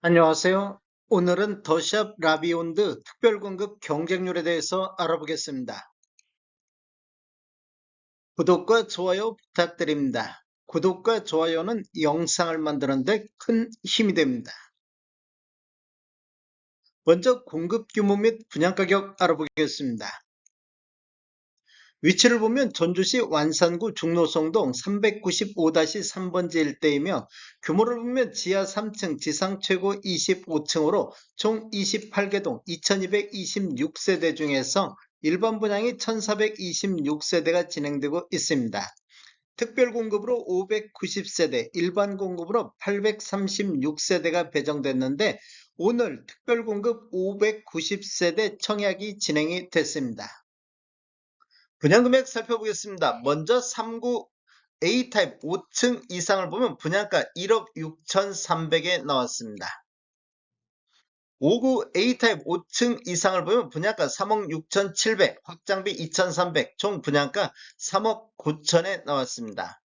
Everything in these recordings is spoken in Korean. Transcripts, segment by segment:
안녕하세요. 오늘은 더샵 라비온드 특별공급 경쟁률에 대해서 알아보겠습니다. 구독과 좋아요 부탁드립니다. 구독과 좋아요는 영상을 만드는데 큰 힘이 됩니다. 먼저 공급 규모 및 분양가격 알아보겠습니다. 위치를 보면 전주시 완산구 중로성동 395-3번지 일대이며 규모를 보면 지하 3층 지상 최고 25층으로 총 28개 동 2226세대 중에서 일반 분양이 1426세대가 진행되고 있습니다. 특별 공급으로 590세대, 일반 공급으로 836세대가 배정됐는데 오늘 특별 공급 590세대 청약이 진행이 됐습니다. 분양금액 살펴보겠습니다. 먼저 3구 A타입 5층 이상을 보면 분양가 1억 6,300에 나왔습니다. 5구 A타입 5층 이상을 보면 분양가 3억 6,700, 확장비 2,300, 총 분양가 3억 9천에 나왔습니다.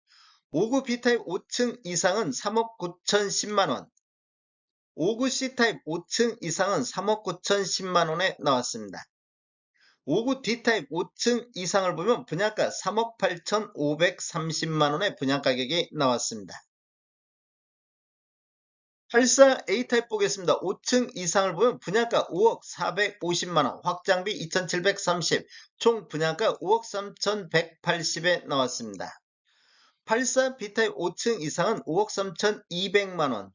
5구 B타입 5층 이상은 3억 9,010만원, 5구 C타입 5층 이상은 3억 9,010만원에 나왔습니다. 5구 D타입 5층 이상을 보면 분양가 3억 8,530만원의 분양가격이 나왔습니다. 84 A타입 보겠습니다. 5층 이상을 보면 분양가 5억 450만원, 확장비 2,730, 총 분양가 5억 3,180에 나왔습니다. 84 B타입 5층 이상은 5억 3,200만원,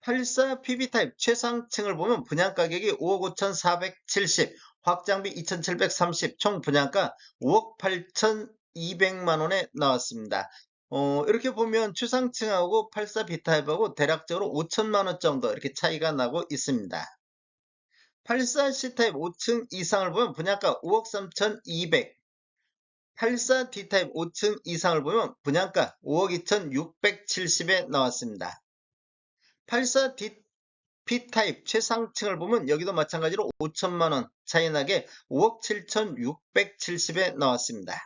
84 PB타입 최상층을 보면 분양가격이 5억 5,470, 확장비 2,730, 총 분양가 5억 8,200만원에 나왔습니다. 이렇게 보면 최상층하고 84 B타입하고 대략적으로 5천만원 정도 이렇게 차이가 나고 있습니다. 84 C타입 5층 이상을 보면 분양가 5억 3,200, 84 D타입 5층 이상을 보면 분양가 5억 2,670에 나왔습니다. 84 B타입 최상층을 보면 여기도 마찬가지로 5천만원 차이 나게 5억 7,670에 나왔습니다.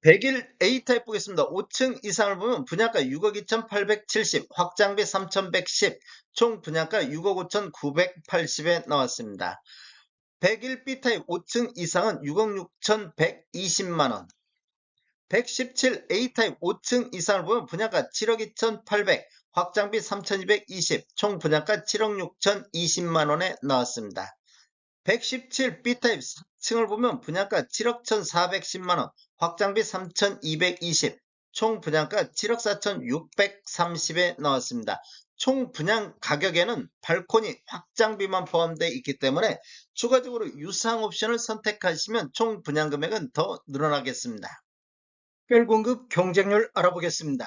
101 A타입 보겠습니다. 5층 이상을 보면 분양가 6억 2,870, 확장비 3,110, 총 분양가 6억 5,980에 나왔습니다. 101 B타입 5층 이상은 6억 6,120만원, 117 A타입 5층 이상을 보면 분양가 7억 2,800, 확장비 3,220, 총 분양가 7억 6,020만원에 나왔습니다. 117 B타입 4층을 보면 분양가 7억 1,410만원, 확장비 3,220, 총 분양가 7억 4,630에 나왔습니다. 총 분양 가격에는 발코니 확장비만 포함되어 있기 때문에 추가적으로 유상 옵션을 선택하시면 총 분양 금액은 더 늘어나겠습니다. 특별공급 경쟁률 알아보겠습니다.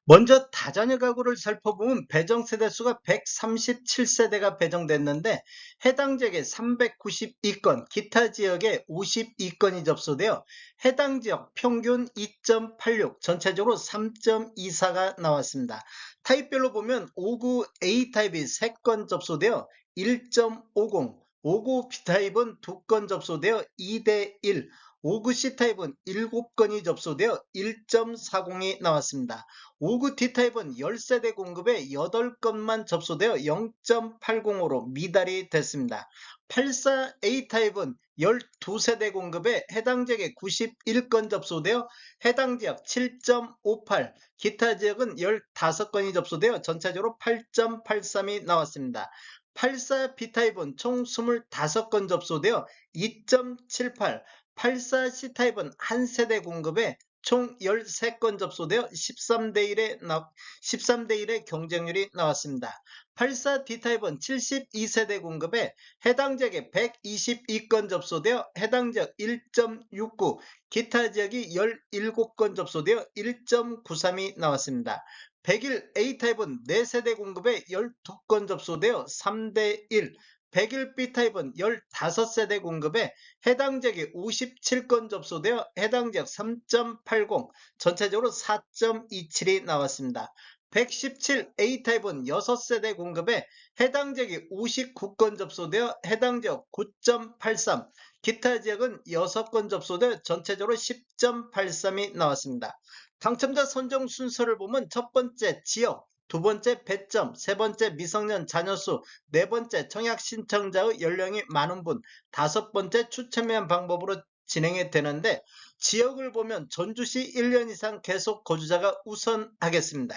먼저 다자녀 가구를 살펴보면 배정세대수가 137세대가 배정됐는데 해당 지역에 392건, 기타 지역에 52건이 접수되어 해당 지역 평균 2.86, 전체적으로 3.24가 나왔습니다. 타입별로 보면 5구 A타입이 3건 접수되어 1.50, 5구 B타입은 2건 접수되어 2대1, 5구 C타입은 7건이 접수되어 1.40이 나왔습니다. 5구 D타입은 10세대 공급에 8건만 접수되어 0.80으로 미달이 됐습니다. 84 A타입은 12세대 공급에 해당 지역에 91건 접수되어 해당 지역 7.58, 기타 지역은 15건이 접수되어 전체적으로 8.83이 나왔습니다. 84 B타입은 총 25건 접수되어 2.78, 84 C타입은 1세대 공급에 총 13건 접수되어 13대1의 경쟁률이 나왔습니다. 84 D타입은 72세대 공급에 해당 지역에 122건 접수되어 해당 지역 1.69, 기타 지역이 17건 접수되어 1.93이 나왔습니다. 101 A타입은 4세대 공급에 12건 접수되어 3대1, 101 B타입은 15세대 공급에 해당 지역에 57건 접수되어 해당 지역 3.80, 전체적으로 4.27이 나왔습니다. 117 A타입은 6세대 공급에 해당 지역에 59건 접수되어 해당 지역 9.83, 기타 지역은 6건 접수되어 전체적으로 10.83이 나왔습니다. 당첨자 선정 순서를 보면 첫 번째 지역, 두 번째 배점, 세 번째 미성년 자녀수, 네 번째 청약 신청자의 연령이 많은 분, 다섯 번째 추첨한 방법으로 진행이 되는데 지역을 보면 전주시 1년 이상 계속 거주자가 우선하겠습니다.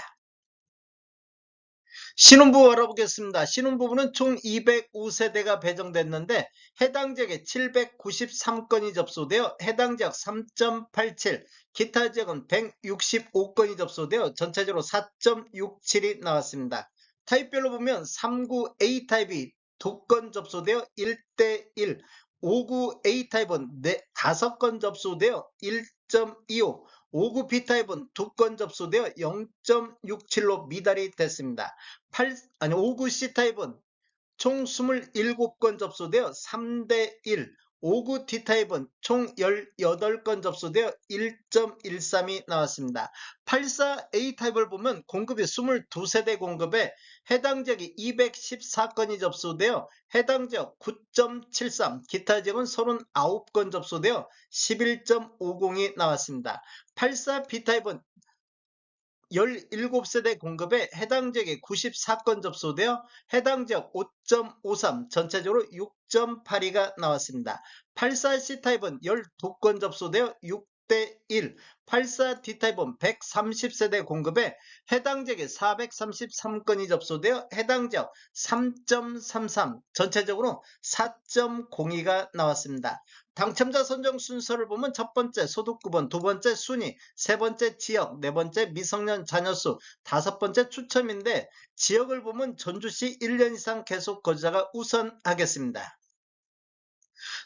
신혼부부 알아보겠습니다. 신혼부부는 총 205세대가 배정됐는데 해당 지역에 793건이 접수되어 해당 지역 3.87, 기타 지역은 165건이 접수되어 전체적으로 4.67이 나왔습니다. 타입별로 보면 39A 타입이 2건 접수되어 1대1, 59A 타입은 5건 접수되어 1.25, 59B 타입은 2건 접수되어 0.67로 미달이 됐습니다. 59C 타입은 총 27건 접수되어 3대1, 59D 타입은 총 18건 접수되어 1.13이 나왔습니다. 84A 타입을 보면 공급이 22세대 공급에 해당 지역이 214건이 접수되어 해당 지역 9.73, 기타 지역은 39건 접수되어 11.50이 나왔습니다. 84B 타입은 17세대 공급에 해당 지역에 94건 접수되어 해당 지역 5.53, 전체적으로 6.82가 나왔습니다. 84C 타입은 12건 접수되어 6대1, 84D 타입은 130세대 공급에 해당 지역에 433건이 접수되어 해당 지역 3.33, 전체적으로 4.02가 나왔습니다. 당첨자 선정 순서를 보면 첫 번째 소득구번, 두 번째 순위, 세 번째 지역, 네 번째 미성년 자녀수, 다섯 번째 추첨인데 지역을 보면 전주시 1년 이상 계속 거주자가 우선하겠습니다.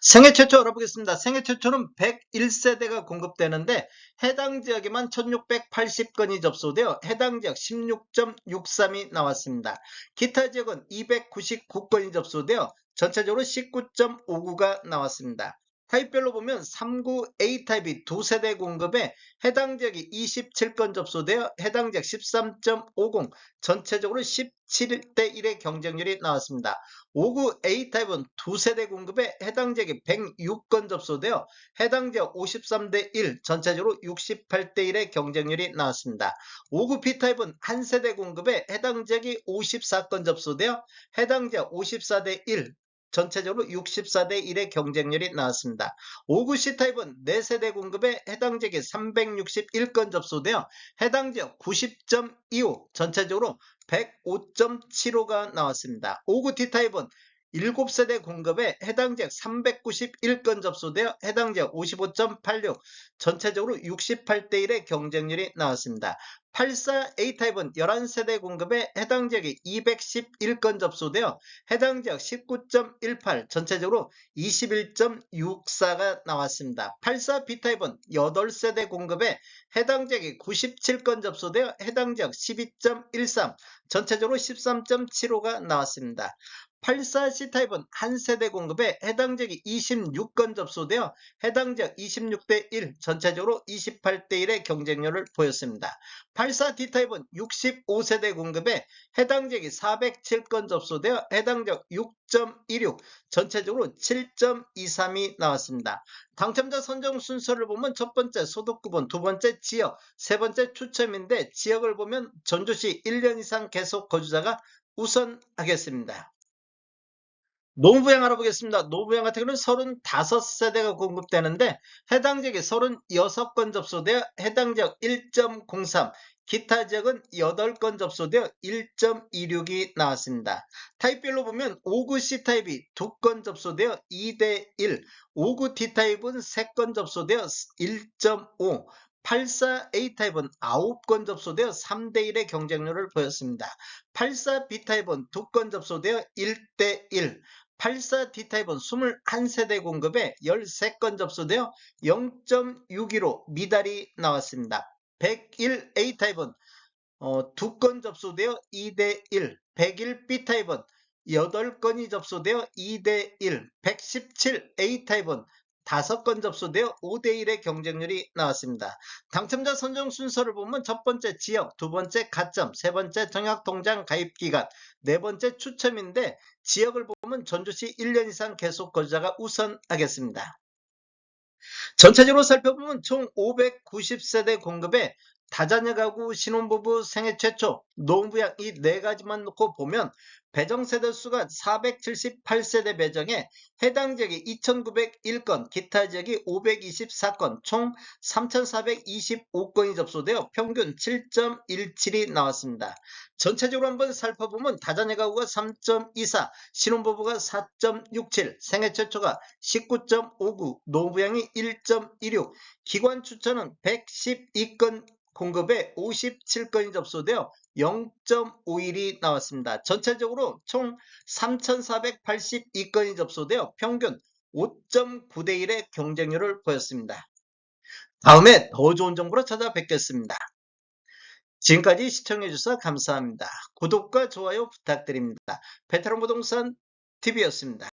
생애 최초 알아보겠습니다. 생애 최초는 101세대가 공급되는데 해당 지역에만 1680건이 접수되어 해당 지역 16.63이 나왔습니다. 기타 지역은 299건이 접수되어 전체적으로 19.59가 나왔습니다. 타입별로 보면 39A 타입이 2세대 공급에 해당 지역이 27건 접수되어 해당 지역 13.50, 전체적으로 17대1의 경쟁률이 나왔습니다. 59A 타입은 2세대 공급에 해당 지역이 106건 접수되어 해당 지역 53대1, 전체적으로 68대1의 경쟁률이 나왔습니다. 59B 타입은 1세대 공급에 해당 지역이 54건 접수되어 해당 지역 54대1, 전체적으로 64대1의 경쟁률이 나왔습니다. 59C 타입은 4세대 공급에 해당 지역에 361건 접수되어 해당 지역 90.25, 전체적으로 105.75가 나왔습니다. 59D 타입은 7세대 공급에 해당 지역 391건 접수되어 해당 지역 55.86, 전체적으로 68대1의 경쟁률이 나왔습니다. 84A 타입은 11세대 공급에 해당 지역이 211건 접수되어 해당 지역 19.18, 전체적으로 21.64가 나왔습니다. 84B 타입은 8세대 공급에 해당 지역이 97건 접수되어 해당 지역 12.13, 전체적으로 13.75가 나왔습니다. 84C 타입은 1세대 공급에 해당 지역이 26건 접수되어 해당 지역 26대1, 전체적으로 28대1의 경쟁률을 보였습니다. 84D 타입은 65세대 공급에 해당 지역이 407건 접수되어 해당 지역 6.16, 전체적으로 7.23이 나왔습니다. 당첨자 선정 순서를 보면 첫 번째 소득구분, 두 번째 지역, 세 번째 추첨인데 지역을 보면 전주시 1년 이상 계속 거주자가 우선하겠습니다. 노부양 알아보겠습니다. 노부양 같은 경우는 35세대가 공급되는데 해당 지역에 36건 접수되어 해당 지역 1.03, 기타 지역은 8건 접수되어 1.26이 나왔습니다. 타입별로 보면 59C 타입이 2건 접수되어 2대1, 59D 타입은 3건 접수되어 1.5, 84A 타입은 9건 접수되어 3대1의 경쟁률을 보였습니다. 84B 타입은 2건 접수되어 1대1, 84D 타입은 21세대 공급에 13건 접수되어 0.62로 미달이 나왔습니다. 101A 타입은 2건 접수되어 2대1, 101B 타입은 8건이 접수되어 2대1, 117A 타입은 5건 접수되어 5대1의 경쟁률이 나왔습니다. 당첨자 선정 순서를 보면 첫 번째 지역, 두 번째 가점, 세 번째 청약통장 가입기간, 네 번째 추첨인데 지역을 보면 전주시 1년 이상 계속 거주자가 우선하겠습니다. 전체적으로 살펴보면 총 590세대 공급에 다자녀 가구, 신혼부부, 생애 최초, 노후부양 이 네 가지만 놓고 보면 배정세대 수가 478세대 배정에 해당 지역이 2,901건, 기타 지역이 524건, 총 3,425건이 접수되어 평균 7.17이 나왔습니다. 전체적으로 한번 살펴보면 다자녀 가구가 3.24, 신혼부부가 4.67, 생애 최초가 19.59, 노후부양이 1.16, 기관 추천은 112건 공급에 57건이 접수되어 0.51이 나왔습니다. 전체적으로 총 3,482건이 접수되어 평균 5.9대 1의 경쟁률을 보였습니다. 다음에 더 좋은 정보로 찾아뵙겠습니다. 지금까지 시청해주셔서 감사합니다. 구독과 좋아요 부탁드립니다. 베테랑 부동산 TV였습니다.